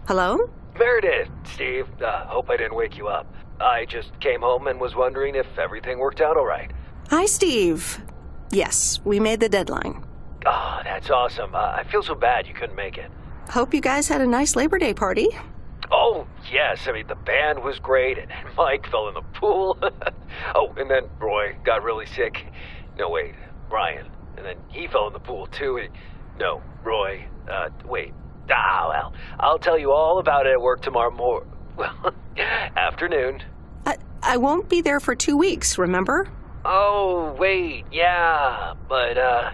Hello? Meredith, Steve. Hope I didn't wake you up. I just came home and was wondering if everything worked out all right. Hi, Steve. Yes, we made the deadline. Oh, that's awesome. I feel so bad you couldn't make it. Hope you guys had a nice Labor Day party. Oh, yes. I mean, the band was great, and Mike fell in the pool. Oh, and then Roy got really sick. No, wait, Brian. And then he fell in the pool, too. No, Roy. Wait. Well, I'll tell you all about it at work tomorrow afternoon. I won't be there for 2 weeks, remember? Oh, wait, yeah. But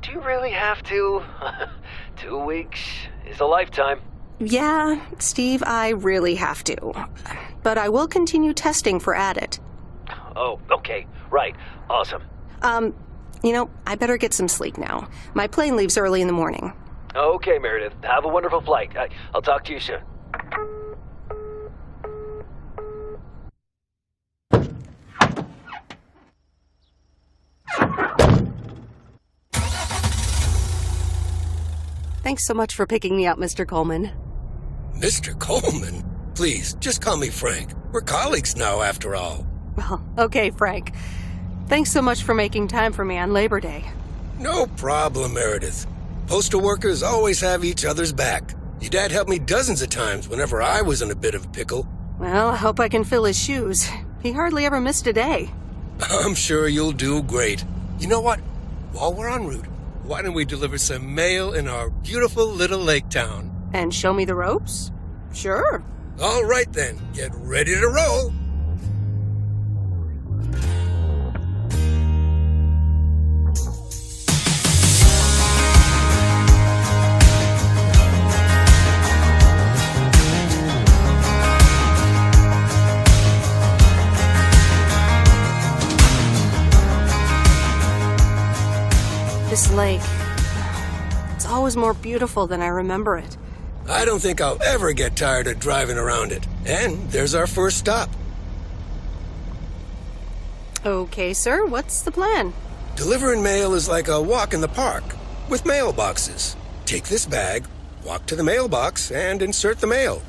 do you really have to? 2 weeks is a lifetime. Yeah, Steve, I really have to. But I will continue testing for Addit. Oh, okay. Right. Awesome. I better get some sleep now. My plane leaves early in the morning. Okay, Meredith. Have a wonderful flight. I'll talk to you soon. Thanks so much for picking me up, Mr. Coleman. Mr. Coleman? Please, just call me Frank. We're colleagues now, after all. Well, okay, Frank. Thanks so much for making time for me on Labor Day. No problem, Meredith. Postal workers always have each other's back. Your dad helped me dozens of times whenever I was in a bit of a pickle. Well, I hope I can fill his shoes. He hardly ever missed a day. I'm sure you'll do great. You know what? While we're en route, why don't we deliver some mail in our beautiful little lake town? And show me the ropes? Sure. All right then, get ready to roll. This lake, it's always more beautiful than I remember it. I don't think I'll ever get tired of driving around it. And there's our first stop. Okay, sir, what's the plan? Delivering mail is like a walk in the park, with mailboxes. Take this bag, walk to the mailbox, and insert the mail.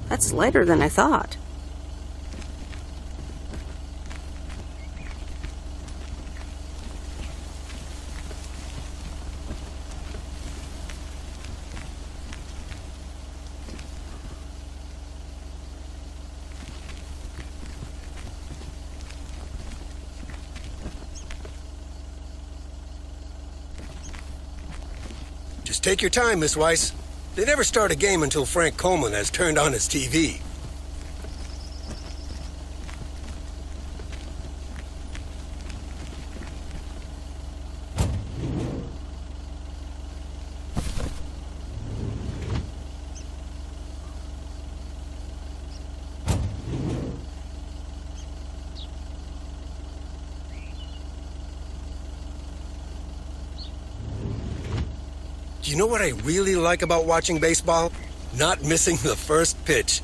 That's lighter than I thought. Just take your time, Miss Weiss. They never start a game until Frank Coleman has turned on his TV. Do you know what I really like about watching baseball? Not missing the first pitch.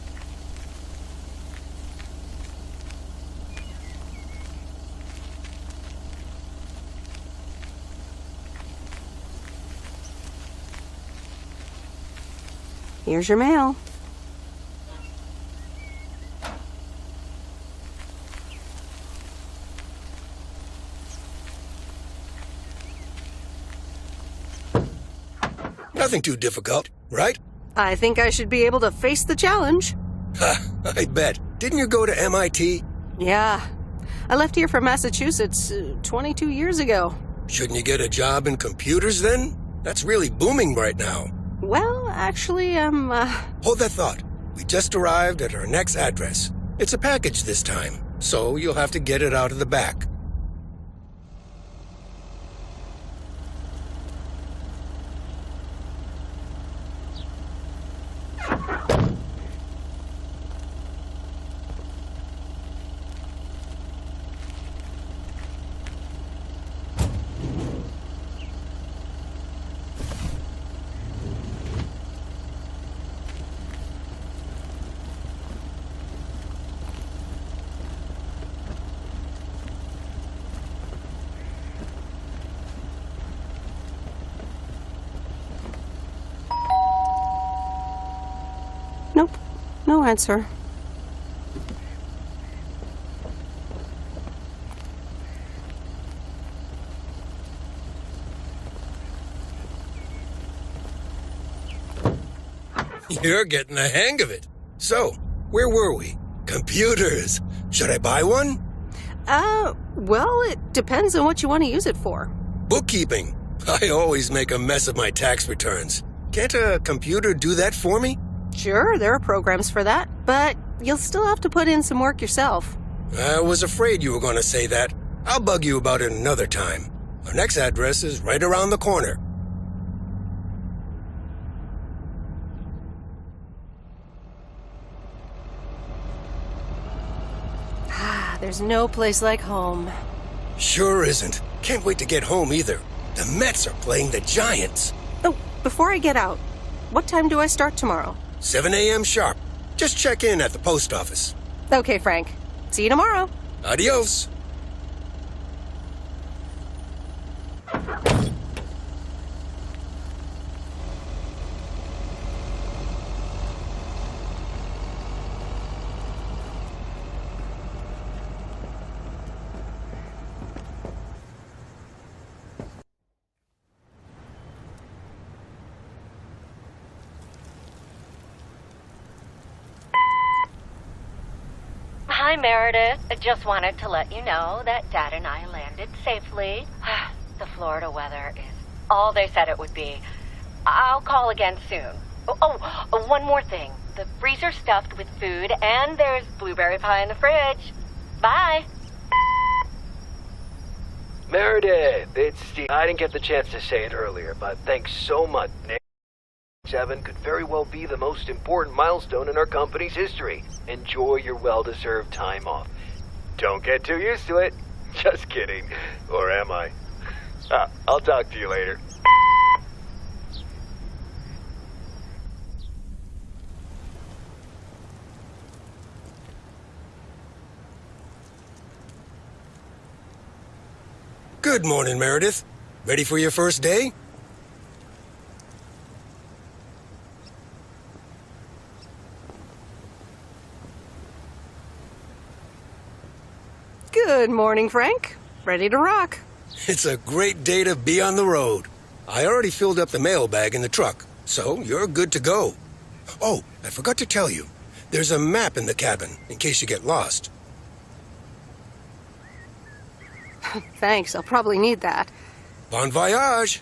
Here's your mail. Nothing too difficult, right? I think I should be able to face the challenge. Ha, I bet. Didn't you go to MIT? Yeah. I left here from Massachusetts 22 years ago. Shouldn't you get a job in computers then? That's really booming right now. Well, actually, Hold that thought. We just arrived at our next address. It's a package this time, so you'll have to get it out of the back. No answer. You're getting the hang of it. So, where were we? Computers. Should I buy one? Well, it depends on what you want to use it for. Bookkeeping. I always make a mess of my tax returns. Can't a computer do that for me? Sure, there are programs for that, but you'll still have to put in some work yourself. I was afraid you were going to say that. I'll bug you about it another time. Our next address is right around the corner. There's no place like home. Sure isn't. Can't wait to get home either. The Mets are playing the Giants. Oh, before I get out, what time do I start tomorrow? 7 a.m. sharp. Just check in at the post office. Okay, Frank. See you tomorrow. Adios. Hi, Meredith. I just wanted to let you know that Dad and I landed safely. The Florida weather is all they said it would be. I'll call again soon. One more thing. The freezer's stuffed with food, and there's blueberry pie in the fridge. Bye. Meredith, it's Steve. I didn't get the chance to say it earlier, but thanks so much. 7 could very well be the most important milestone in our company's history. Enjoy your well-deserved time off. Don't get too used to it. Just kidding. Or am I? I'll talk to you later. Good morning, Meredith. Ready for your first day? Good morning, Frank. Ready to rock. It's a great day to be on the road. I already filled up the mailbag in the truck, so you're good to go. Oh, I forgot to tell you. There's a map in the cabin, in case you get lost. Thanks, I'll probably need that. Bon voyage!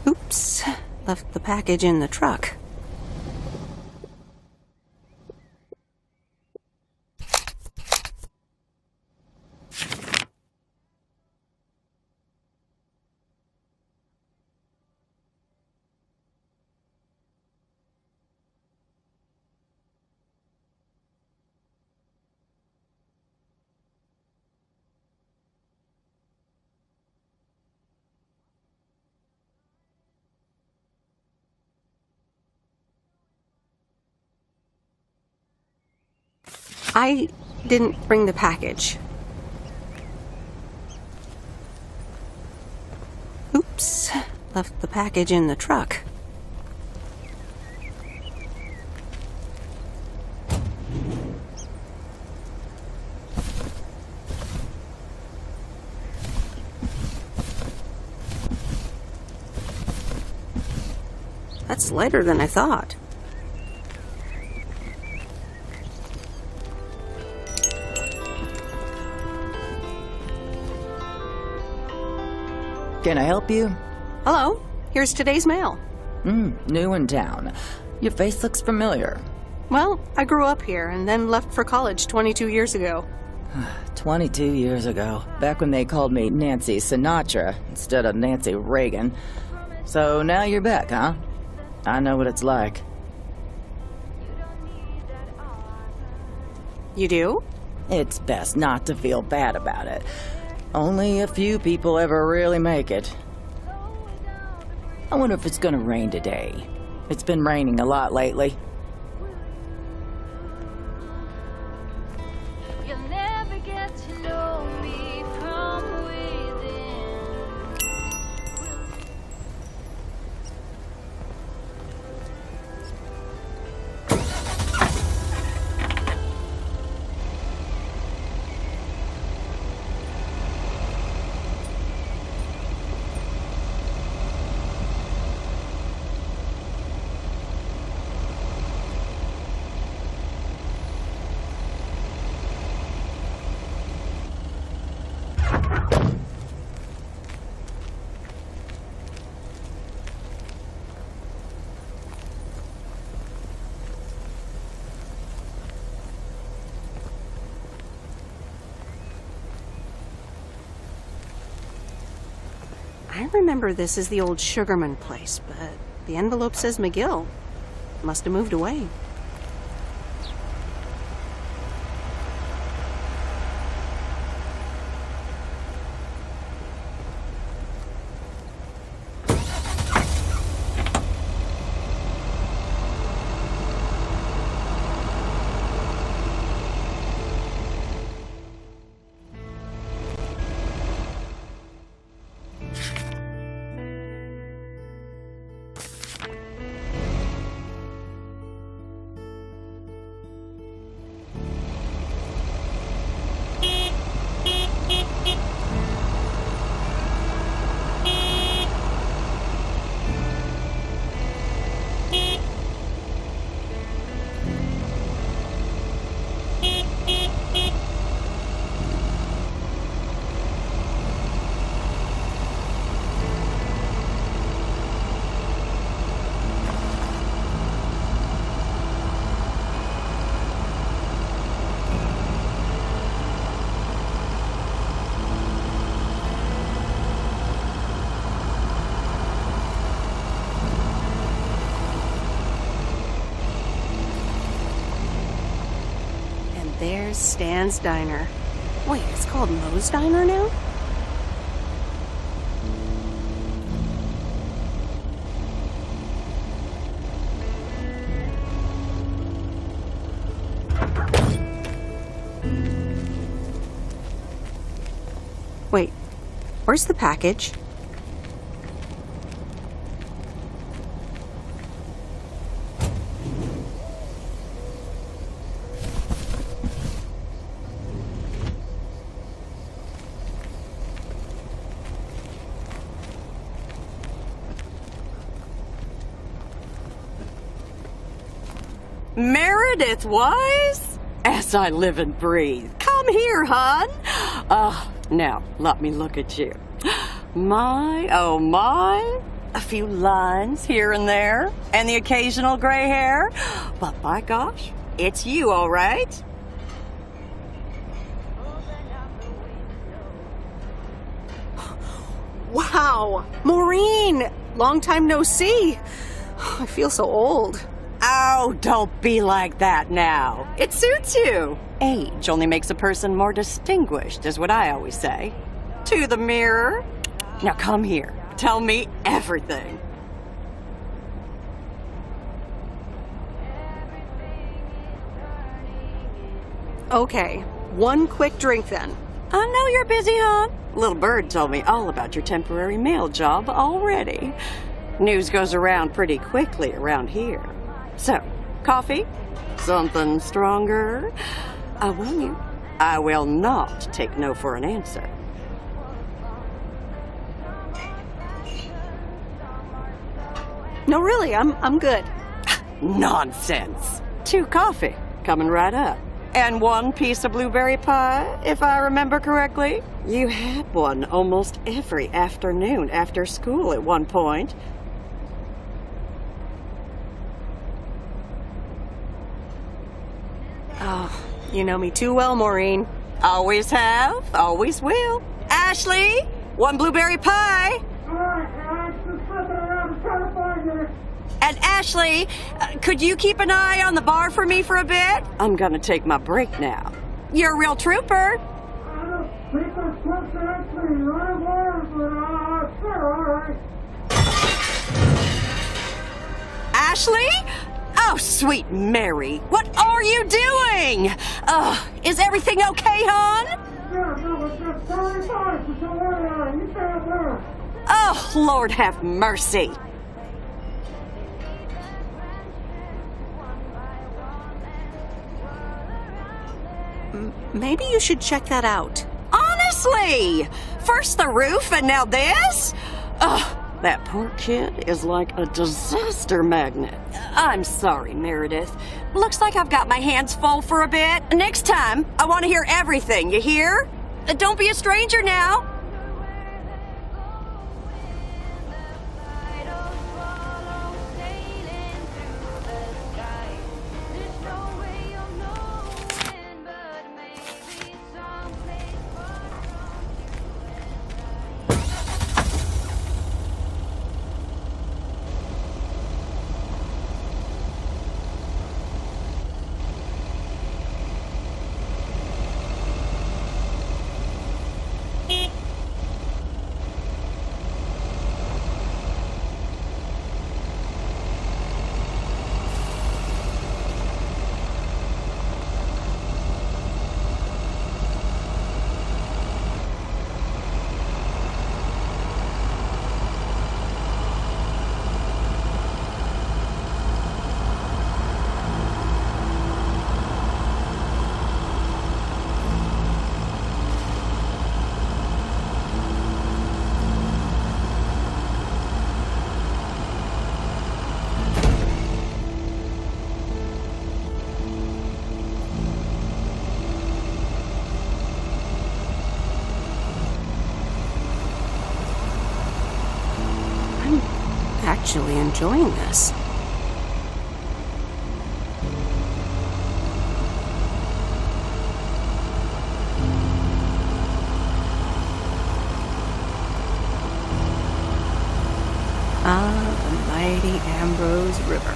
Oops, left the package in the truck. I didn't bring the package. Oops, left the package in the truck. That's lighter than I thought. Can I help you? Hello, here's today's mail. New in town. Your face looks familiar. Well, I grew up here and then left for college 22 years ago. 22 years ago, back when they called me Nancy Sinatra instead of Nancy Reagan. So now you're back, huh? I know what it's like. You do? It's best not to feel bad about it. Only a few people ever really make it. I wonder if it's gonna rain today. It's been raining a lot lately. You'll never get to know me from within. I remember this as the old Sugarman place, but the envelope says McGill. Must have moved away. There's Stan's Diner. Wait, it's called Moe's Diner now? Wait, where's the package? Meredith Wise? As I live and breathe. Come here, hon. Now, let me look at you. My, oh my. A few lines here and there, and the occasional gray hair. But by gosh, it's you, all right. Wow! Maureen! Long time no see. I feel so old. Oh, don't be like that now. It suits you. Age only makes a person more distinguished, is what I always say. To the mirror. Now come here. Tell me everything. Okay, one quick drink then. I know you're busy, hon. Little Bird told me all about your temporary mail job already. News goes around pretty quickly around here. So, coffee? Something stronger? I warn you, I will not take no for an answer. No, really, I'm good. Nonsense. 2 coffee, coming right up. And 1 piece of blueberry pie, if I remember correctly. You had one almost every afternoon after school at one point. Oh, you know me too well, Maureen. Always have, always will. Ashley, 1 blueberry pie. And Ashley, could you keep an eye on the bar for me for a bit? I'm gonna take my break now. You're a real trooper. Ashley? Oh, sweet Mary, what are you doing? Is everything okay, hon? Oh, Lord have mercy. Maybe you should check that out. Honestly, first the roof and now this? Ugh, that poor kid is like a disaster magnet. I'm sorry, Meredith. Looks like I've got my hands full for a bit. Next time, I want to hear everything, you hear? Don't be a stranger now. Actually enjoying this. The mighty Ambrose River.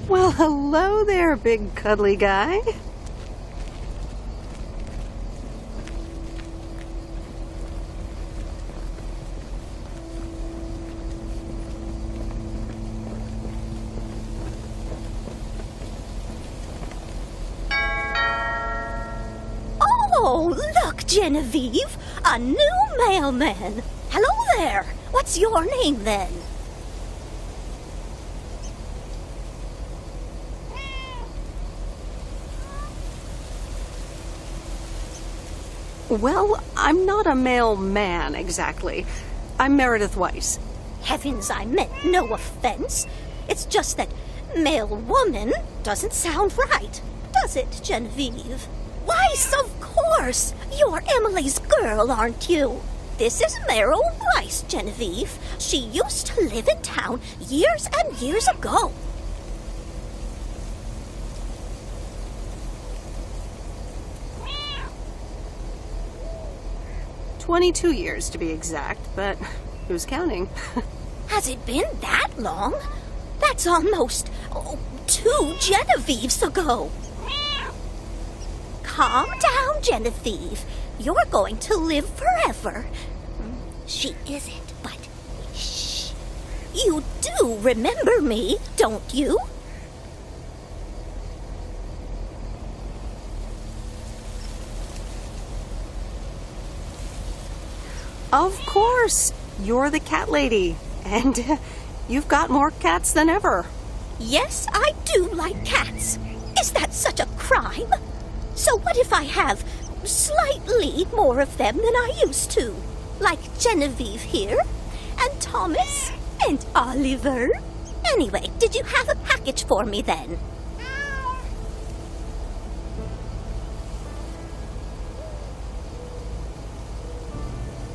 Well, hello there, big cuddly guy. Oh, look, Genevieve, a new mailman. Hello there. What's your name then? Well, I'm not a male man, exactly. I'm Meredith Weiss. Heavens, I meant no offense. It's just that male woman doesn't sound right, does it, Genevieve? Weiss, of course! You're Emily's girl, aren't you? This is Meryl Weiss, Genevieve. She used to live in town years and years ago. "22 years to be exact, but who's counting?" Has it been that long? That's almost 2 Genevieves ago. Calm down, Genevieve. You're going to live forever. She isn't, but shh. You do remember me, don't you? Of course! You're the cat lady, and you've got more cats than ever. Yes, I do like cats. Is that such a crime? So what if I have slightly more of them than I used to? Like Genevieve here, and Thomas, and Oliver. Anyway, did you have a package for me then?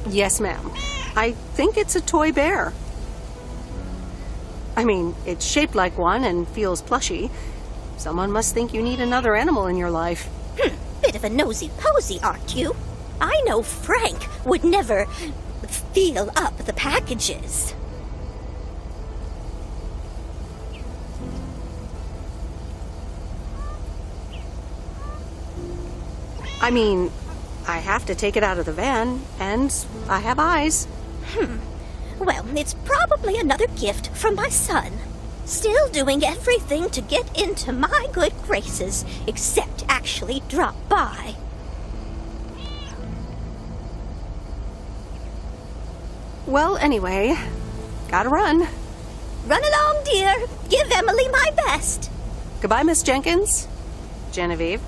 Yes, ma'am. I think it's a toy bear. I mean, it's shaped like one and feels plushy. Someone must think you need another animal in your life. Bit of a nosy-posy, aren't you? I know Frank would never feel up the packages. I mean, I have to take it out of the van, and I have eyes. Well, it's probably another gift from my son. Still doing everything to get into my good graces, except actually drop by. Well, anyway, gotta run. Run along, dear. Give Emily my best. Goodbye, Miss Jenkins. Genevieve.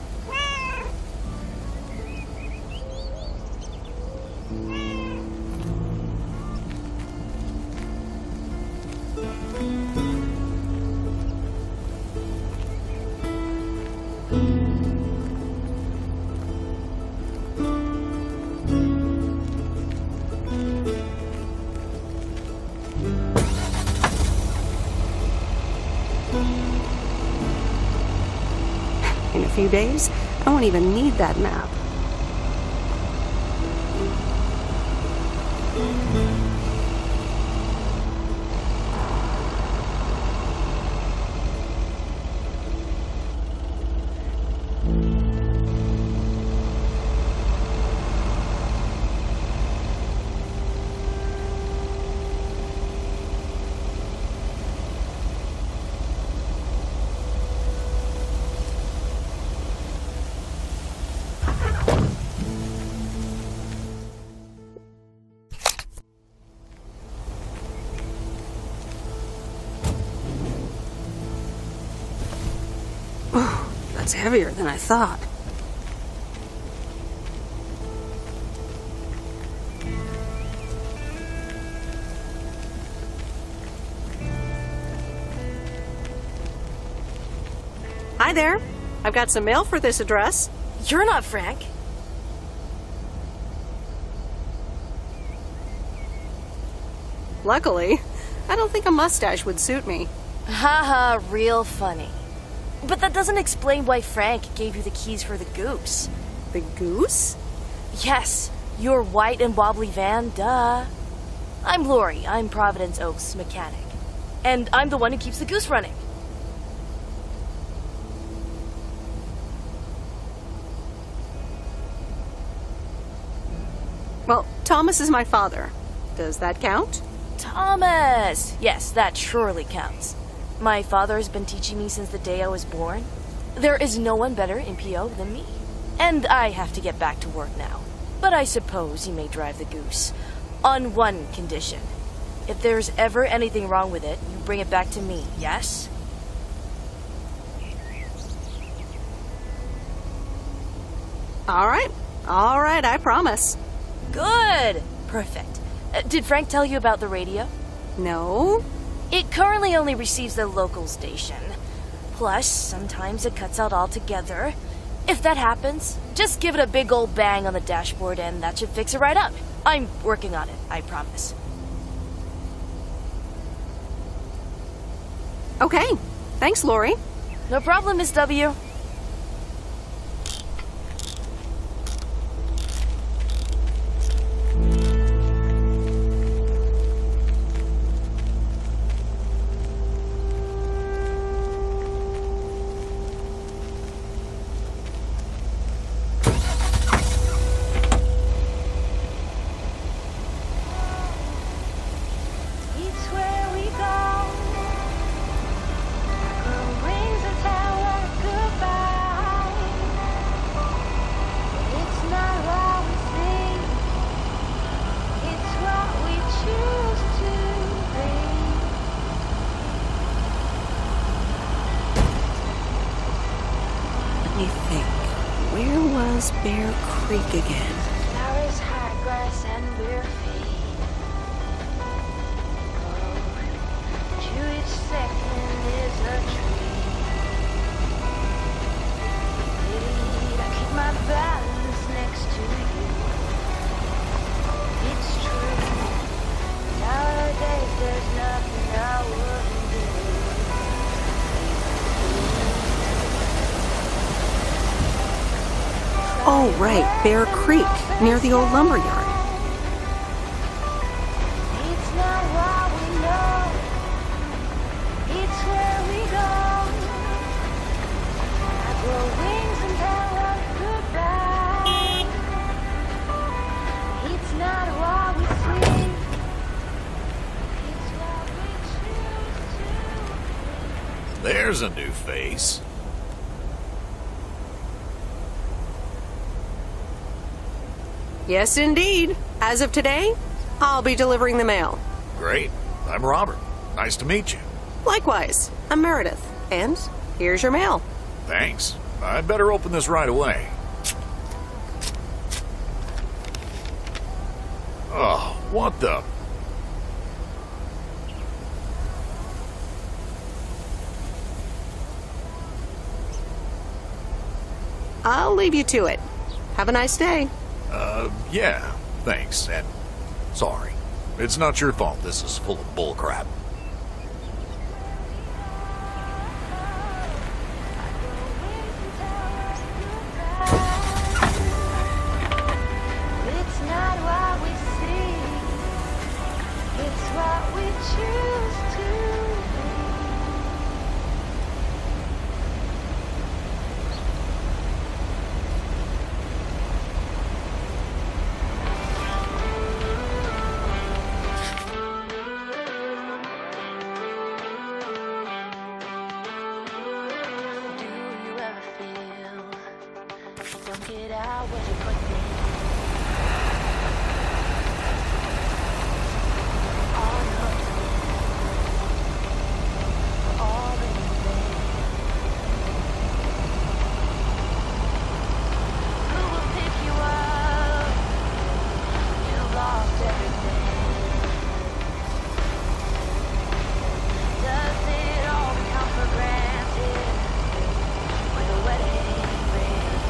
In a few days, I won't even need that map. That's heavier than I thought. Hi there. I've got some mail for this address. You're not Frank. Luckily, I don't think a mustache would suit me. Haha, real funny. But that doesn't explain why Frank gave you the keys for the goose. The goose? Yes, your white and wobbly van, duh. I'm Lori, I'm Providence Oaks' mechanic. And I'm the one who keeps the goose running. Well, Thomas is my father. Does that count? Thomas! Yes, that surely counts. My father has been teaching me since the day I was born. There is no one better in PO than me. And I have to get back to work now. But I suppose you may drive the goose. On one condition. If there's ever anything wrong with it, you bring it back to me, yes? All right. All right, I promise. Good. Perfect. Did Frank tell you about the radio? No? It currently only receives the local station. Plus, sometimes it cuts out altogether. If that happens, just give it a big old bang on the dashboard and that should fix it right up. I'm working on it, I promise. Okay. Thanks, Lori. No problem, Miss W. It's where we go. The rings and tell us goodbye. It's not what we think. It's what we choose to be. Let me think. Where was Bear Creek again? Flowers, hot grass, and bare feet. To each second is a treat. I keep my balance next to you. It's true. Nowadays there's nothing I wouldn't do. Oh, right. Bear Creek, near the old lumber yard. It's not what we know. It's where we go. I grow wings and tell us goodbye. It's not what we see. It's what we choose to be. There's a new face. Yes, indeed. As of today, I'll be delivering the mail. Great. I'm Robert. Nice to meet you. Likewise, I'm Meredith. And here's your mail. Thanks. I'd better open this right away. Oh, what the... I'll leave you to it. Have a nice day. Yeah, thanks, and sorry. It's not your fault this is full of bullcrap. It's not what we see. It's what we choose to be. Do you ever feel don't get out when you put me all up to all that you think? Who will pick you up? You've lost everything. Does it all come for granted when the wedding rings?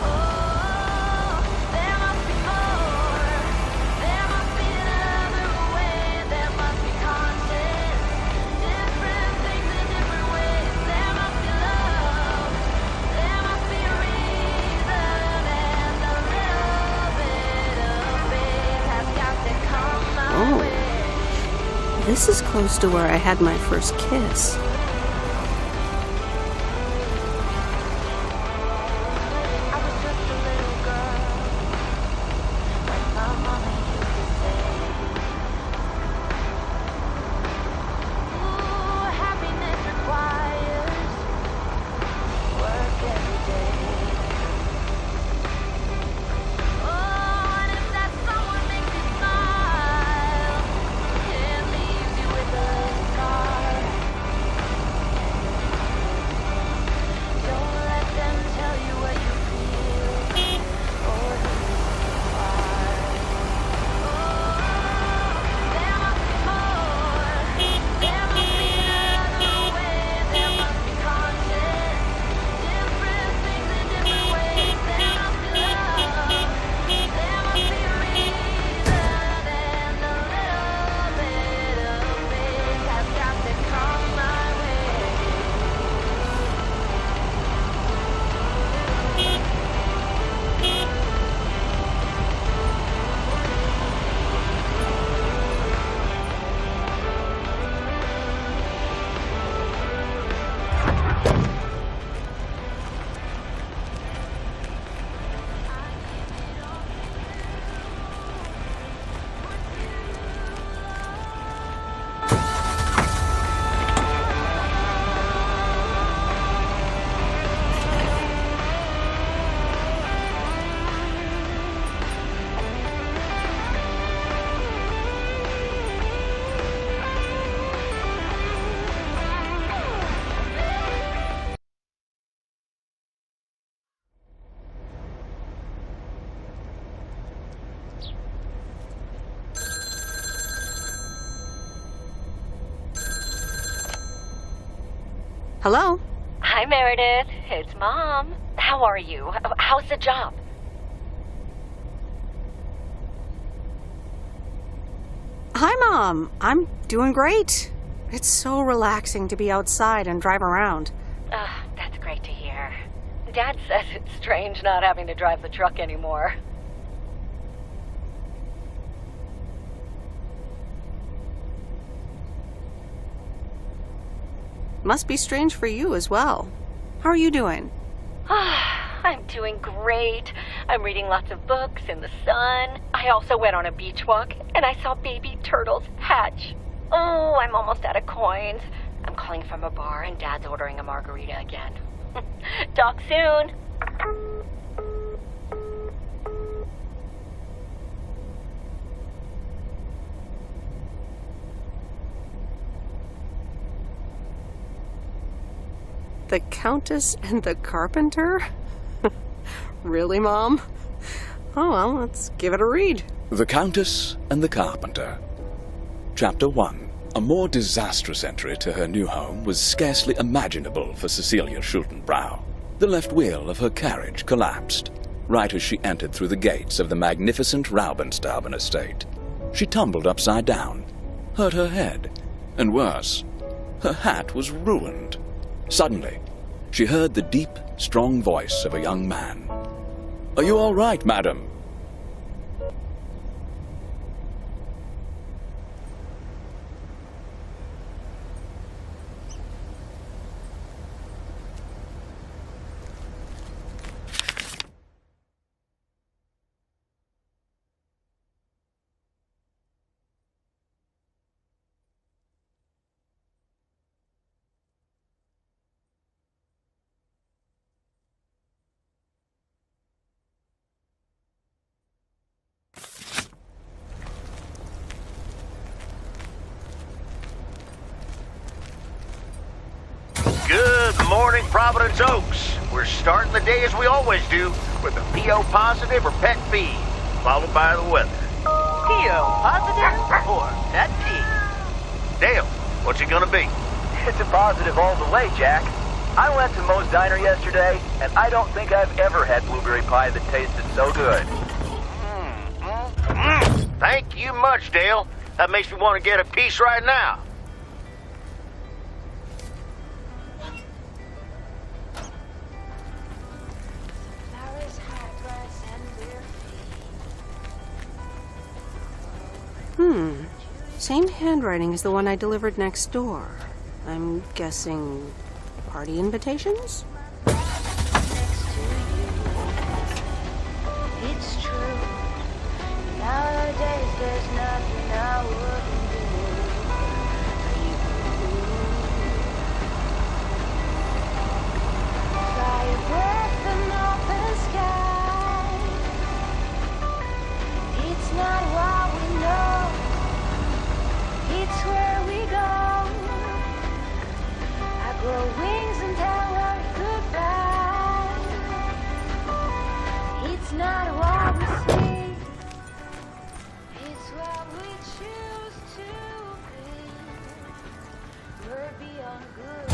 Oh, there must be more. There must be another way. There must be content. Different things in different ways. There must be love. There must be a reason. And a little bit of faith has got to come my Oh. way. This is close to where I had my first kiss. I was just a little girl, like my mama used to say. Ooh, happiness requires work every day. Oh, and if that someone makes you smile, it leaves you with a scar. Hello? Hi, Meredith. It's Mom. How are you? How's the job? Hi, Mom. I'm doing great. It's so relaxing to be outside and drive around. That's great to hear. Dad says it's strange not having to drive the truck anymore. Must be strange for you as well. How are you doing? I'm doing great. I'm reading lots of books in the sun. I also went on a beach walk, and I saw baby turtles hatch. Oh, I'm almost out of coins. I'm calling from a bar, and Dad's ordering a margarita again. Talk soon. The Countess and the Carpenter? Really, Mom? Oh, well, let's give it a read. The Countess and the Carpenter. Chapter 1. A more disastrous entry to her new home was scarcely imaginable for Cecilia Schultenbrow. The left wheel of her carriage collapsed, right as she entered through the gates of the magnificent Raubenstaben estate. She tumbled upside down, hurt her head, and worse, her hat was ruined. Suddenly, she heard the deep, strong voice of a young man. "Are you all right, madam?" Good morning, Providence Oaks. We're starting the day as we always do with a PO positive or pet peeve, followed by the weather. PO positive or pet peeve? Dale, what's it gonna be? It's a positive all the way, Jack. I went to Moe's Diner yesterday, and I don't think I've ever had blueberry pie that tasted so good. Thank you much, Dale. That makes me want to get a piece right now. Same handwriting as the one I delivered next door. I'm guessing party invitations? It's true. Nowadays there's nothing I wouldn't do for you. Fly a breath and open sky. It's not what we know. It's where we go. I grow wings and tell her goodbye. It's not what we see. It's what we choose to be. We're beyond good.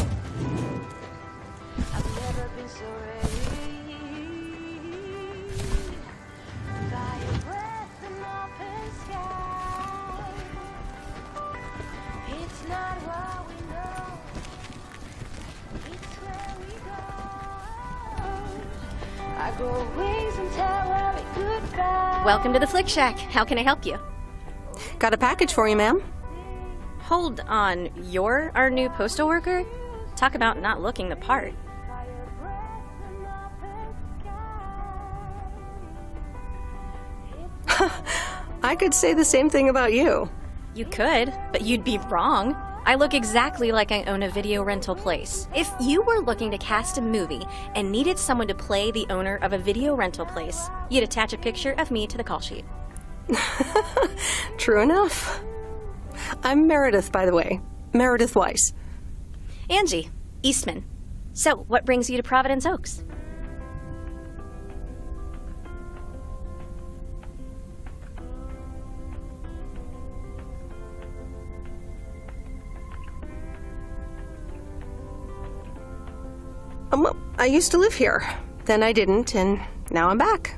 I've never been so ready. By a breath and open sky. It's not what we know. It's where we go. I grow wings and tell her goodbye. Welcome to the Flick Shack. How can I help you? Got a package for you, ma'am. Hold on. You're our new postal worker? Talk about not looking the part. I could say the same thing about you. You could, but you'd be wrong. I look exactly like I own a video rental place. If you were looking to cast a movie and needed someone to play the owner of a video rental place, you'd attach a picture of me to the call sheet. True enough. I'm Meredith, by the way. Meredith Weiss. Angie, Eastman. So, what brings you to Providence Oaks? I used to live here. Then I didn't, and now I'm back.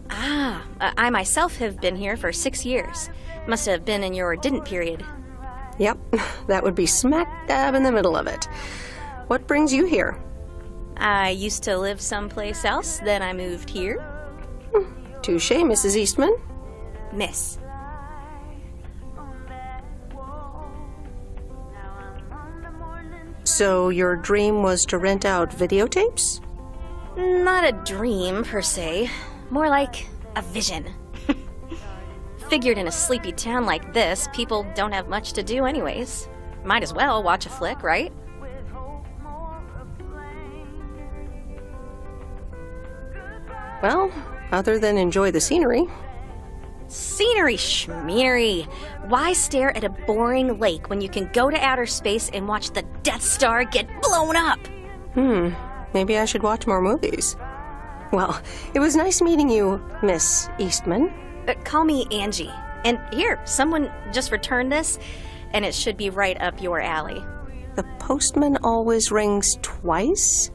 I myself have been here for 6 years. Must have been in your didn't period. Yep, that would be smack dab in the middle of it. What brings you here? I used to live someplace else, then I moved here. Touché, Mrs. Eastman. Miss. So your dream was to rent out videotapes? Not a dream, per se. More like a vision. Figured in a sleepy town like this, people don't have much to do anyways. Might as well watch a flick, right? Well, other than enjoy the scenery. Scenery schmeary. Why stare at a boring lake when you can go to outer space and watch the Death Star get blown up? Maybe I should watch more movies. Well, it was nice meeting you, Miss Eastman. Call me Angie. And here, someone just returned this, and it should be right up your alley. The postman always rings twice?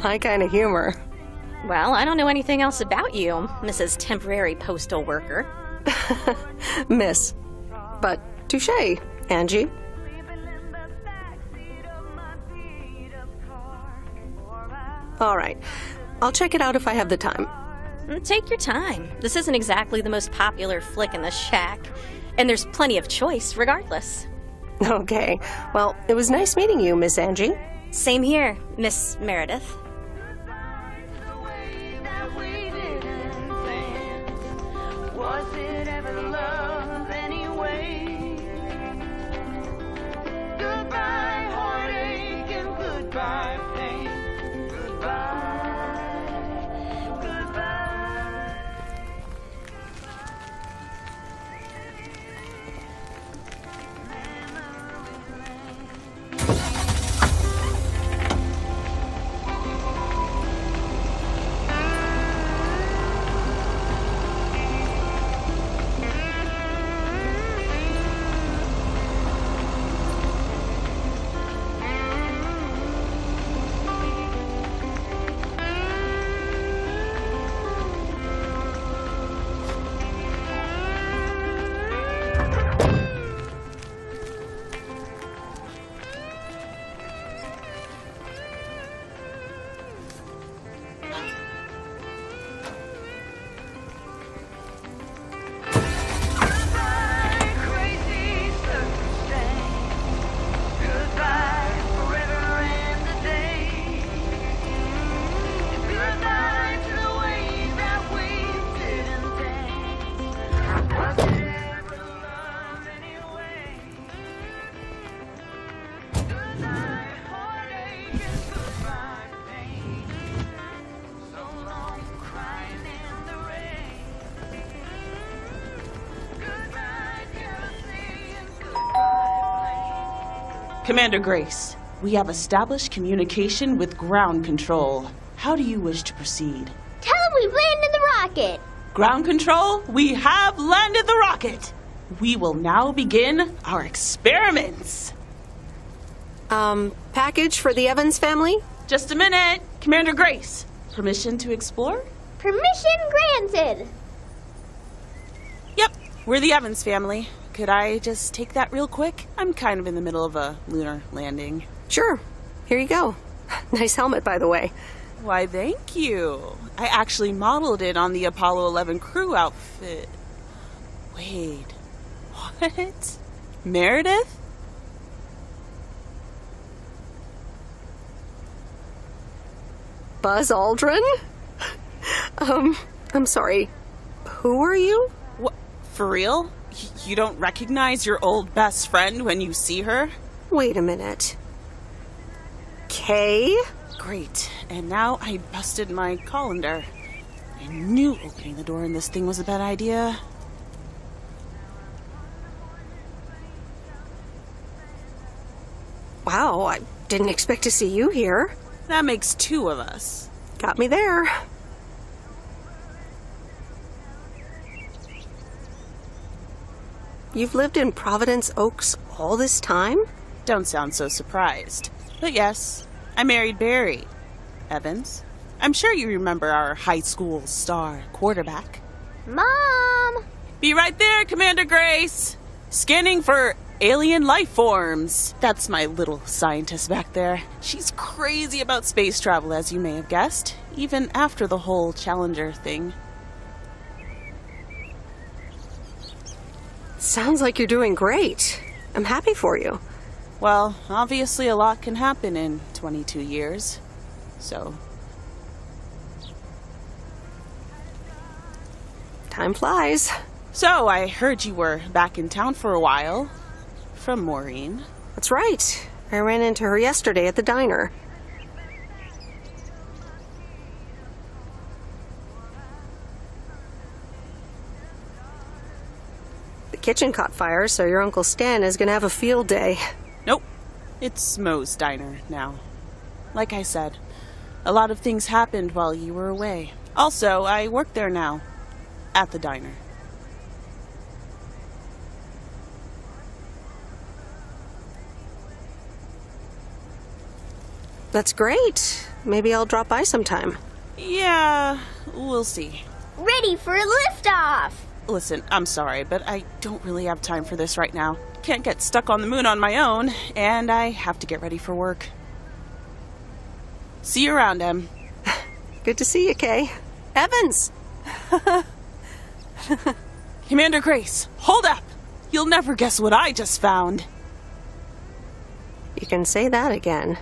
My kind of humor. Well, I don't know anything else about you, Mrs. Temporary Postal Worker. Miss. But touché, Angie. All right. I'll check it out if I have the time. Take your time. This isn't exactly the most popular flick in the shack, and there's plenty of choice regardless. Okay. Well, it was nice meeting you, Miss Angie. Same here, Miss Meredith. Was it ever love anyway? Goodbye, heartache, and goodbye, pain. Goodbye, goodbye. Commander Grace, we have established communication with ground control. How do you wish to proceed? Tell them we've landed the rocket. Ground control, we have landed the rocket. We will now begin our experiments. Package for the Evans family? Just a minute. Commander Grace, permission to explore? Permission granted. Yep, we're the Evans family. Could I just take that real quick? I'm kind of in the middle of a lunar landing. Sure. Here you go. Nice helmet, by the way. Why, thank you. I actually modeled it on the Apollo 11 crew outfit. Wait, what? Meredith? Buzz Aldrin? I'm sorry. Who are you? What? For real? You don't recognize your old best friend when you see her? Wait a minute. Kay? Great. And now I busted my colander. I knew opening the door in this thing was a bad idea. Wow, I didn't expect to see you here. That makes two of us. Got me there. You've lived in Providence Oaks all this time? Don't sound so surprised. But yes, I married Barry. Evans. I'm sure you remember our high school star quarterback. Mom! Be right there, Commander Grace! Scanning for alien life forms. That's my little scientist back there. She's crazy about space travel, as you may have guessed, even after the whole Challenger thing. Sounds like you're doing great. I'm happy for you. Well, obviously a lot can happen in 22 years. So... time flies. So, I heard you were back in town for a while. From Maureen. That's right. I ran into her yesterday at the diner. The kitchen caught fire, so your Uncle Stan is gonna have a field day. Nope. It's Moe's diner now. Like I said, a lot of things happened while you were away. Also, I work there now. At the diner. That's great. Maybe I'll drop by sometime. Yeah, we'll see. Ready for a liftoff! Listen, I'm sorry, but I don't really have time for this right now. Can't get stuck on the moon on my own, and I have to get ready for work. See you around, Em. Good to see you, Kay. Evans! Commander Grace, hold up! You'll never guess what I just found. You can say that again.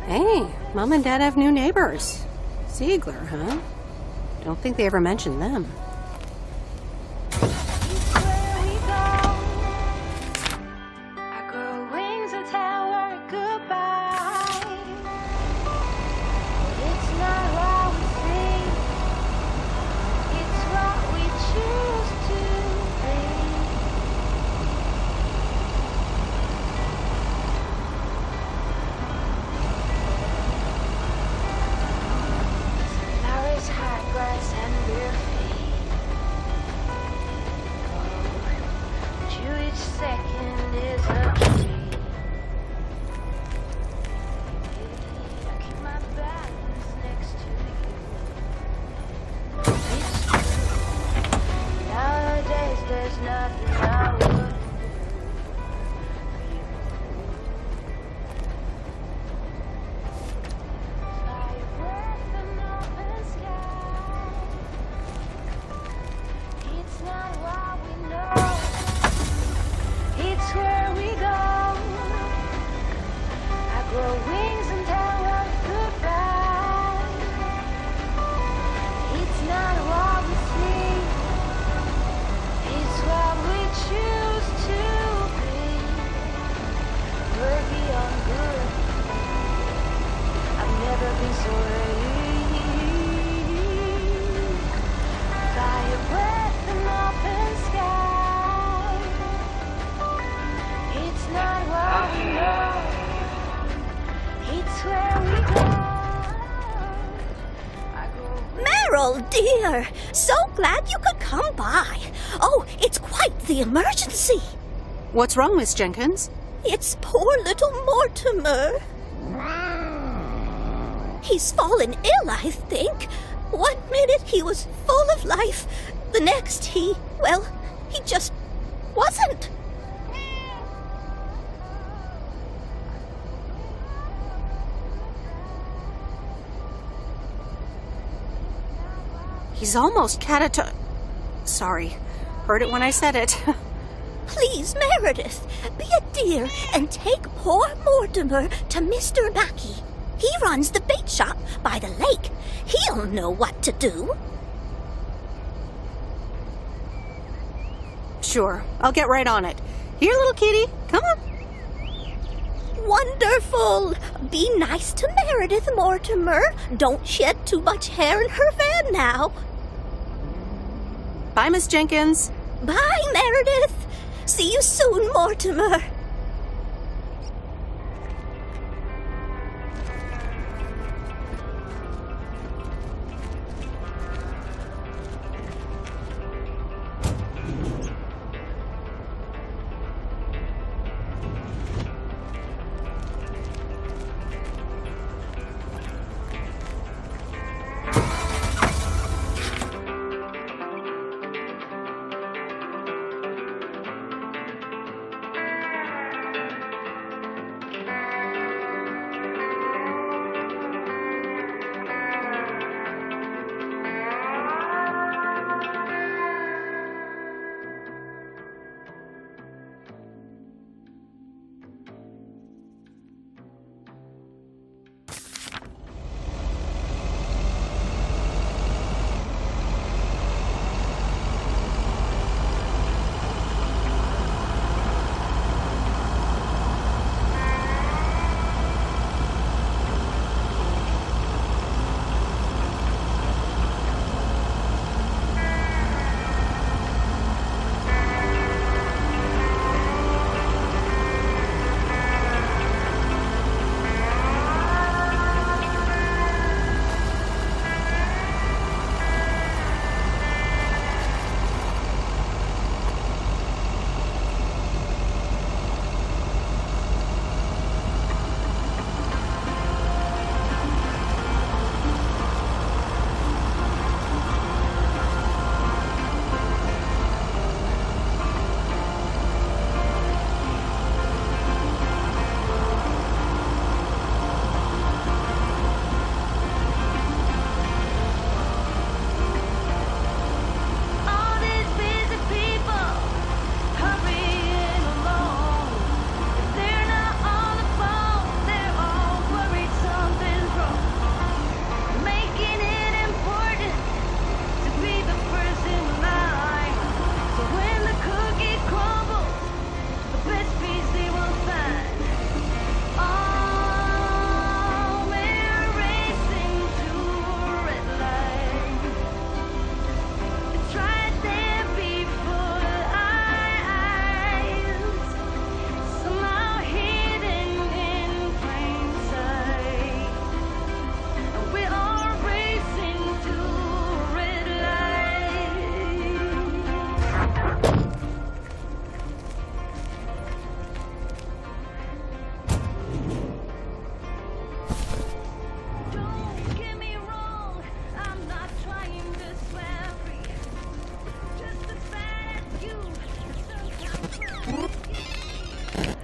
Hey, Mom and Dad have new neighbors. Ziegler, huh? Don't think they ever mentioned them. Grass and bare feet. Meryl, dear, so glad you could come by. Oh, it's quite the emergency. What's wrong, Miss Jenkins? It's poor little Mortimer. He's fallen ill, I think. 1 minute he was full of life. The next he just wasn't. He's almost Sorry. Heard it when I said it. Please, Meredith, be a dear and take poor Mortimer to Mr. Mackey. He runs the bait shop by the lake. He'll know what to do. Sure, I'll get right on it. Here, little kitty, come on. Wonderful. Be nice to Meredith, Mortimer. Don't shed too much hair in her van now. Bye, Miss Jenkins. Bye, Meredith. See you soon, Mortimer.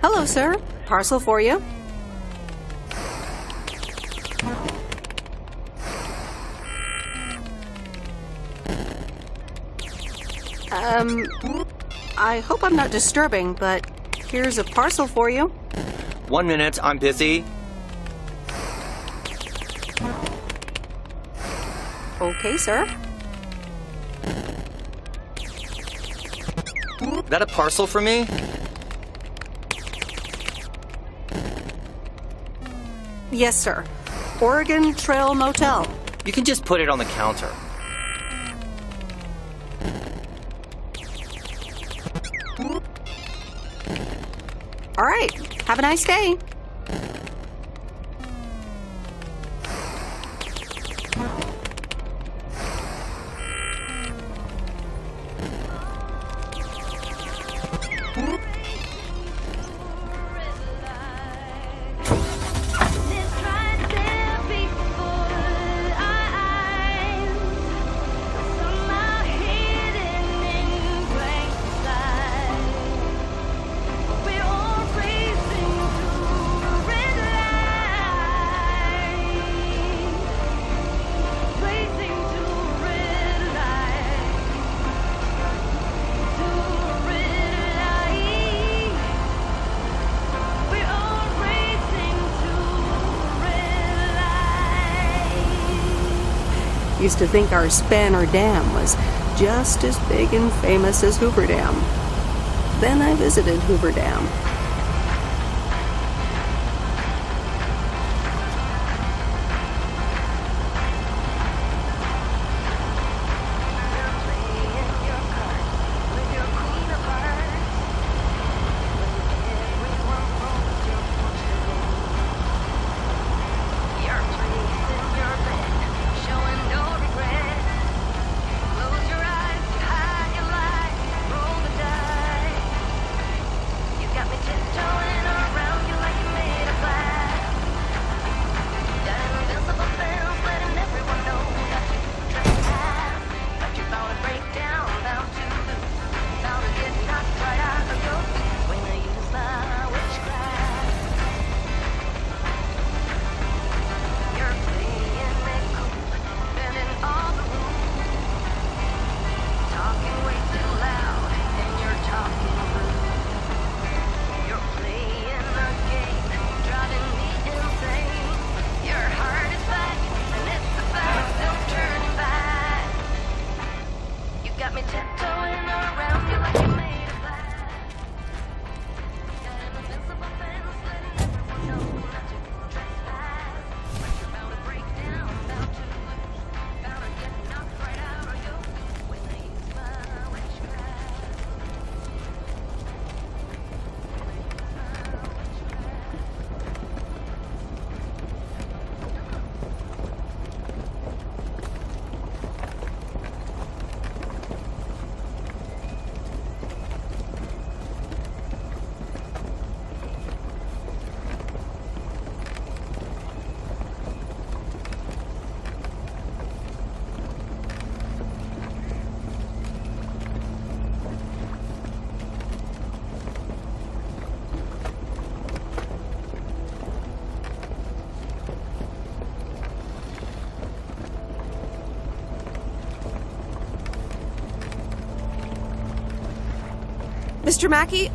Hello, sir. Parcel for you. I hope I'm not disturbing, but here's a parcel for you. 1 minute, I'm busy. Okay, sir. That a parcel for me? Yes, sir. Oregon Trail Motel. You can just put it on the counter. All right. Have a nice day. Used to think our Spanner Dam was just as big and famous as Hoover Dam. Then I visited Hoover Dam. Mr. Mackey,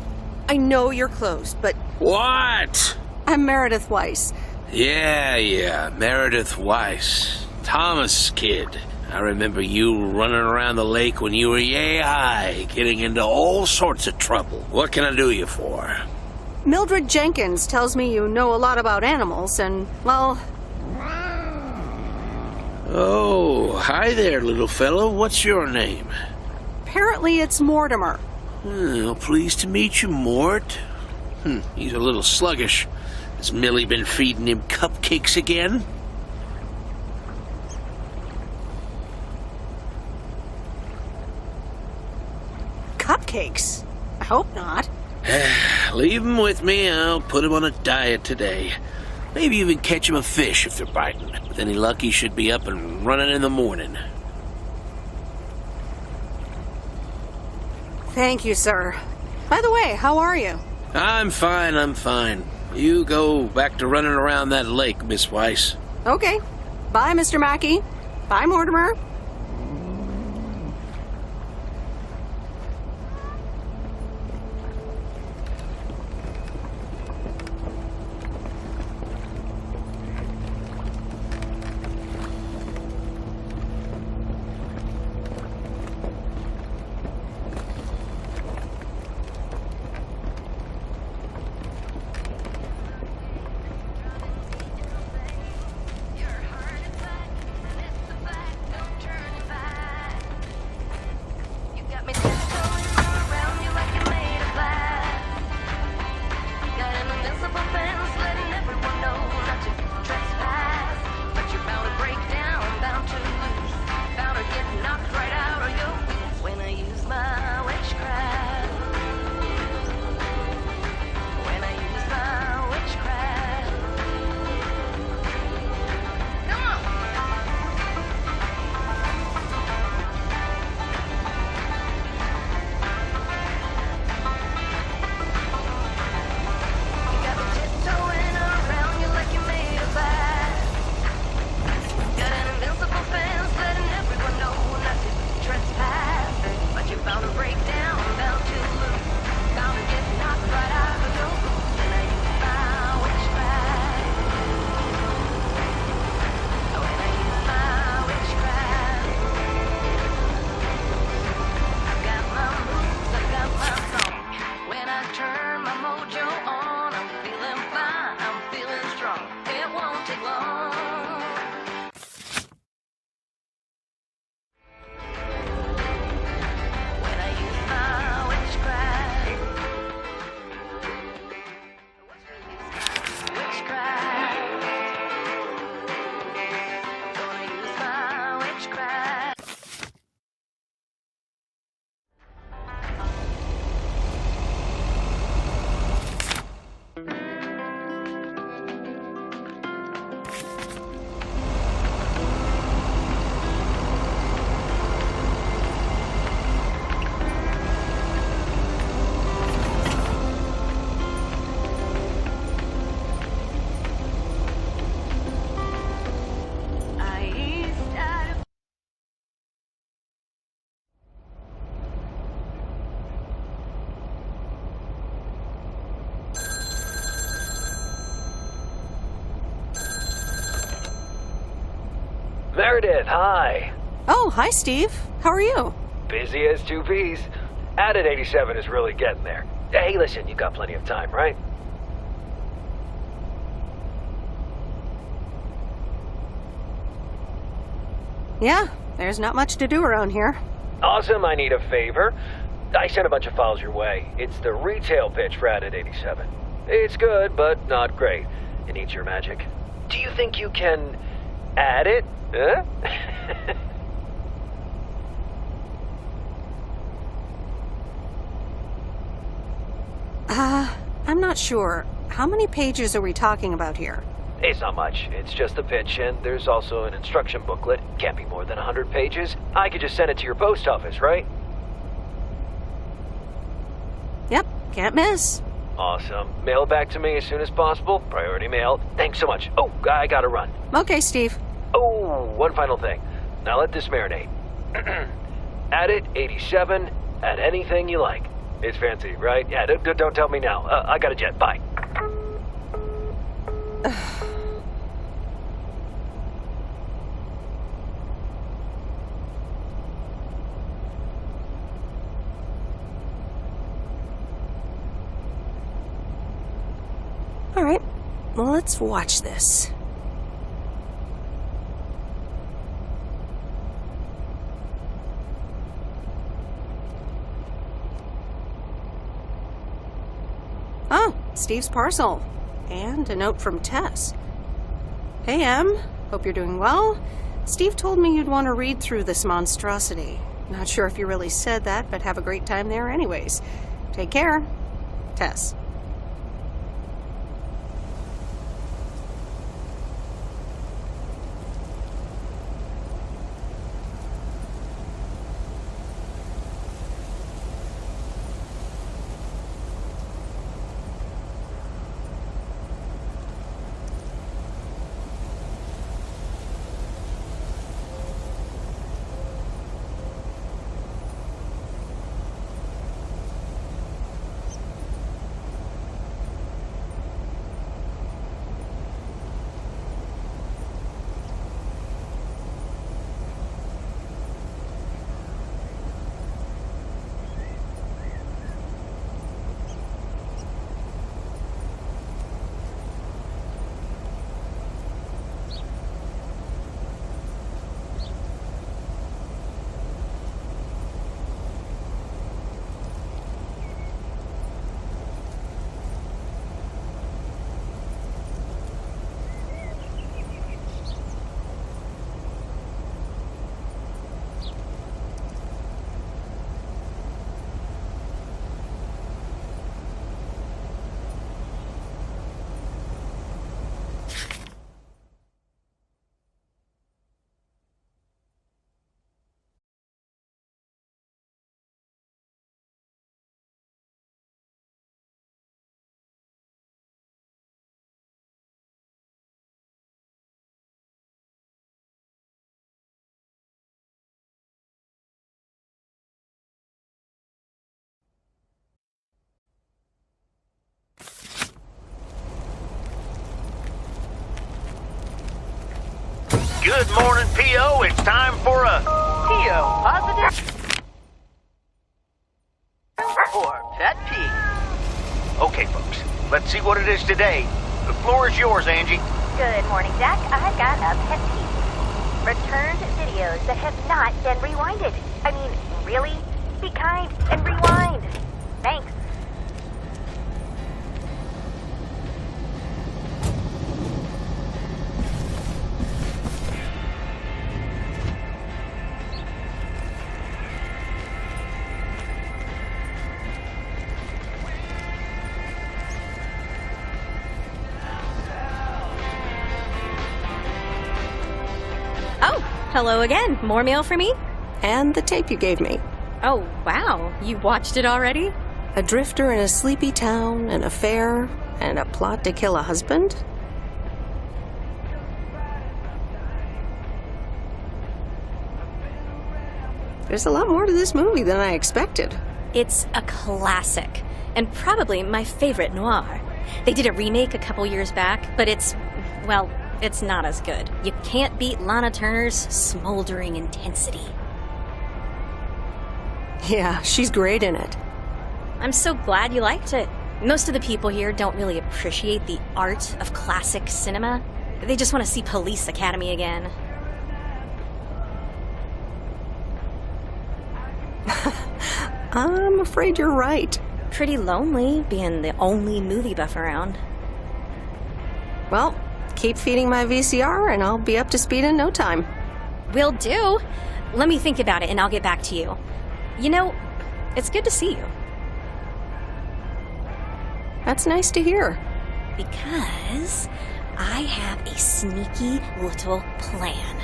I know you're closed, but... What? I'm Meredith Weiss. Yeah, Meredith Weiss. Thomas' kid. I remember you running around the lake when you were yay high, getting into all sorts of trouble. What can I do you for? Mildred Jenkins tells me you know a lot about animals, and, well... Oh, hi there, little fellow. What's your name? Apparently it's Mortimer. Well, pleased to meet you, Mort. He's a little sluggish. Has Millie been feeding him cupcakes again? Cupcakes? I hope not. Leave him with me. I'll put him on a diet today. Maybe even catch him a fish if they're biting. With any luck, he should be up and running in the morning. Thank you, sir. By the way, how are you? I'm fine. You go back to running around that lake, Miss Weiss. Okay. Bye, Mr. Mackey. Bye, Mortimer. Your heart is black, and it's the fact, don't turn Meredith, hi. Oh, hi, Steve. How are you? Busy as two peas. Added 87 is really getting there. Hey, listen, you got plenty of time, right? Yeah, there's not much to do around here. Awesome, I need a favor. I sent a bunch of files your way. It's the retail pitch for Added 87. It's good, but not great. It needs your magic. Do you think you can add it? Huh? I'm not sure. How many pages are we talking about here? It's not much. It's just a pitch, and there's also an instruction booklet. Can't be more than 100 pages. I could just send it to your post office, right? Yep, can't miss. Awesome. Mail it back to me as soon as possible. Priority mail. Thanks so much. Oh, I gotta run. Okay, Steve. Oh, one final thing. Now let this marinate. Add it 87. Add anything you like. It's fancy, right? Yeah, don't tell me now. I got a jet. Bye. All right, well, let's watch this. Oh, Steve's parcel. And a note from Tess. Hey, Em. Hope you're doing well. Steve told me you'd want to read through this monstrosity. Not sure if you really said that, but have a great time there anyways. Take care. Tess. Good morning, P.O. It's time for a P.O. positive or pet peeve. Okay, folks, let's see what it is today. The floor is yours, Angie. Good morning, Jack. I've got a pet peeve. Returned videos that have not been rewinded. I mean, really? Be kind and rewind. Thanks. Oh, hello again. More mail for me? And the tape you gave me. Oh, wow. You watched it already? A drifter in a sleepy town, an affair, and a plot to kill a husband? There's a lot more to this movie than I expected. It's a classic, and probably my favorite noir. They did a remake a couple years back, but it's, well, It's not as good. You can't beat Lana Turner's smoldering intensity. Yeah, she's great in it. I'm so glad you liked it. Most of the people here don't really appreciate the art of classic cinema. They just want to see Police Academy again. I'm afraid you're right. Pretty lonely being the only movie buff around. Well, keep feeding my VCR and I'll be up to speed in no time. Will do. Let me think about it and I'll get back to you. You know, it's good to see you. That's nice to hear. Because I have a sneaky little plan.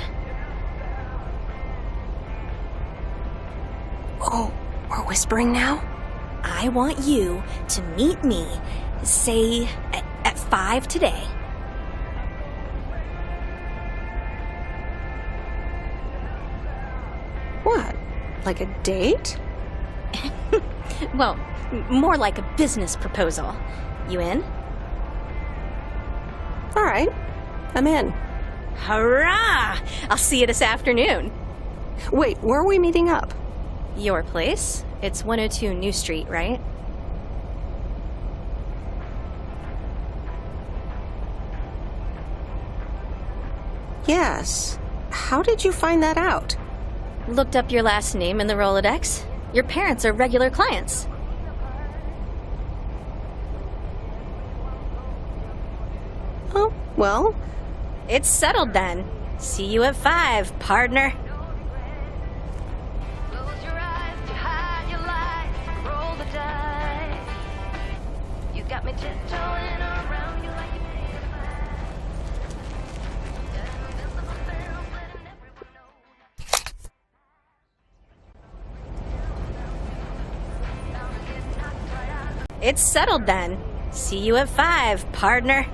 Oh, we're whispering now? I want you to meet me, say, at 5 today. What? Like a date? Well, more like a business proposal. You in? All right, I'm in. Hurrah! I'll see you this afternoon. Wait, where are we meeting up? Your place? It's 102 New Street, right? Yes. How did you find that out? Looked up your last name in the Rolodex. Your parents are regular clients. Oh, well. It's settled then. See you at 5, partner. Close your eyes to hide your lies. Roll the dice. You got me tiptoeing around you like you made a vow. That invisible spell letting everyone know. It's settled then. See you at 5, partner.